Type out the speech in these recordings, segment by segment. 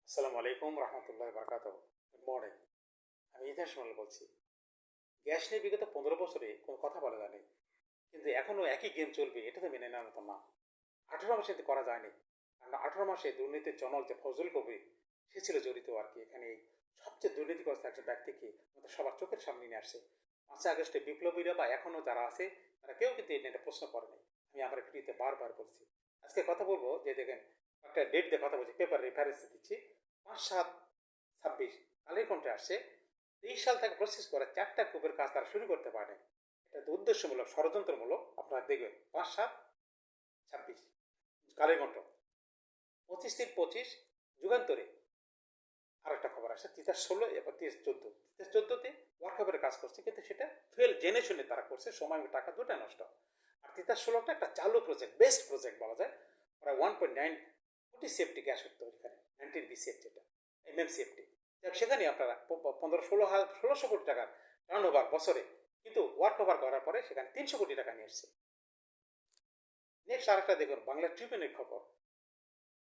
আসসালামু আলাইকুম রহমতুল্লাহ বারকাত। Good morning. আমি ইতিহাস মাল বলছি। গ্যাস নিয়ে বিগত 15 বছরে কোনো কথা বলা যায়নি, কিন্তু এখনও একই গেম চলবে, এটা তো মেনে নেওয়ার মতো না। 18 মাসে এতে করা যায়নি, কারণ 18 মাসে দুর্নীতির জনক যে ফজল কবির, সে ছিল জড়িত আর কি। এখানে এই সবচেয়ে দুর্নীতিগ্রস্ত একজন ব্যক্তিকে আমাদের সবার চোখের সামনে নিয়ে আসছে। 5ই আগস্টে বিপ্লবীরা বা এখনও যারা আছে তারা কেউ কিন্তু এটা প্রশ্ন করেনি। আমি আমার ভিডিওতে বারবার বলছি। আজকে কথা বলবো যে দেখেন, একটা ডেট দিয়ে কথা বলছি, পেপার রেফারেন্স দিচ্ছি। 5/7/26 কালের কণ্ঠে আসছে। 23 সাল থেকে প্রসেস করে 4টা কূপের কাজ তারা শুরু করতে পারে। এটা তো উদ্দেশ্যমূলক, ষড়যন্ত্রমূলক। আপনারা দেখবেন 5/7/26 কালের কণ্ঠ। 25/3/25 যুগান্তরে আর একটা খবর আসে, 2016 এবার 2014। 2014তে ওয়ার্কআপের কাজ করছে, কিন্তু সেটা ফেল জেনে শুনে তারা করছে, সময় এবং টাকা দুটা নষ্ট। আর 2016টা একটা চালু প্রজেক্ট, বেস্ট প্রজেক্ট বলা যায়। প্রায় 1.9 কোটি সেফটি গ্যাস উঠতো এখানে, 19 BCF, যেটা MMCFT। সেখানে আপনারা 15-16 কোটি টাকার টার্ন ওভার বছরে, কিন্তু ওয়ার্ক ওভার করার পরে সেখানে 300 কোটি টাকা নিয়ে এসছে। নেক্সট আরেকটা দেখুন, বাংলা ট্রিবিউনের খবর,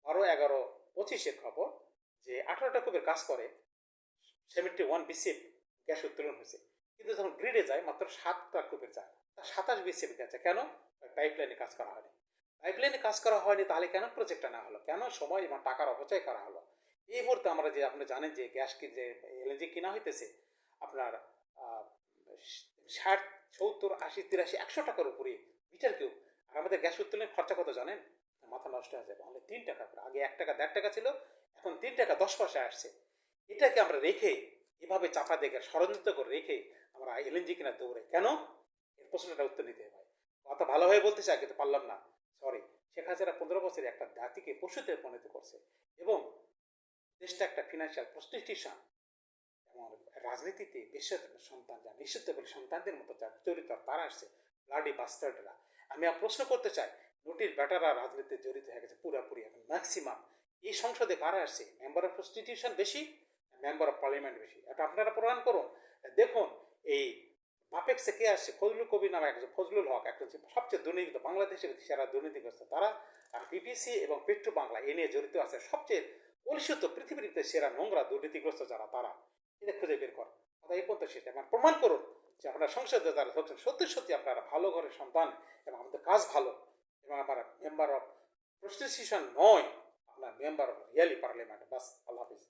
12-11-25-এর খবর, যে 18টা কূপের কাজ করে 71 BCF গ্যাস উত্তোলন হয়েছে, কিন্তু যখন গ্রিডে যায় মাত্র 7টা কূপের যায়, তার 27 BCF গেছে। কেন? পাইপলাইনে কাজ করা হয়নি। পাইপলাইনে কাজ করা হয়নি, তাহলে কেন প্রজেক্টটা নেওয়া হলো? কেন সময় এবং টাকার অপচয় করা হলো? এই মুহূর্তে আমরা যে, আপনি জানেন যে গ্যাস কি, যে এলএনজি কিনা হইতেছে আপনার 60, 70, 80, 83, 100 টাকার উপরে মিটার কিউব। আর আমাদের গ্যাস উত্তোলনের খরচা কত জানেন? মাথা নষ্ট হয়ে যাবে। অনলি 3 টাকা করে। আগে 1 টাকা 1.5 টাকা ছিল, এখন 3 টাকা 10 পয়সা আসছে। এটাকে আমরা রেখে, এভাবে চাপা দেখে ষড়যন্ত্র করে রেখে আমরা এলএনজি কিনা দৌড়ে কেন? এর প্রশ্নটা উত্তর দিতে হবে। কথা ভালোভাবে বলতে চাই, কিন্তু পারলাম না, সরি। শেখ হাসিনা 15 বছরে একটা জাতিকে পশুতে পরিণত করছে, এবং দেশটা একটা ফিনান্সিয়াল প্রস্টিটিউশন এবং রাজনীতিতে দেশের সন্তান যা নিষিদ্ধ করে সন্তানদের মতো যা চরিত্র, তারা আসছে ব্লাডি বাস্টার্ডরা। আমি আর প্রশ্ন করতে চাই, নোটির ব্যাটারা রাজনীতিতে জড়িত হয়ে গেছে পুরাপুরি, এখন ম্যাক্সিমাম। এই সংসদে কারা আসছে? মেম্বার অফ প্রস্টিটিউশন বেশি, মেম্বার অফ পার্লামেন্ট বেশি। এটা আপনারা প্রমাণ করুন। দেখুন, এই বাপেক্সে কে আসছে? ফজলুল কবির নামে একজন, ফজলুল হক, একজন সবচেয়ে দুর্নীতি, বাংলাদেশের সেরা দুর্নীতিগ্রস্ত তারা। আর বিবিসি এবং পেট্রো বাংলা এ নিয়ে জড়িত আছে সবচেয়ে কলুষিত, পৃথিবীতে সেরা নোংরা দুর্নীতিগ্রস্ত যারা, তারা। এটা খুঁজে বের কর। কথা এই পর্যন্ত শেষ। আমার প্রমাণ করুন যে আপনারা সংসদে যারা ধরছেন, সত্যি সত্যি আপনারা ভালো ঘরের সন্তান এবং আমাদের কাজ ভালো, এবং আপনারা মেম্বার অফ প্রস্টিটিউশন নয়, আপনার member of really parliament. Bus, Allah Hafiz.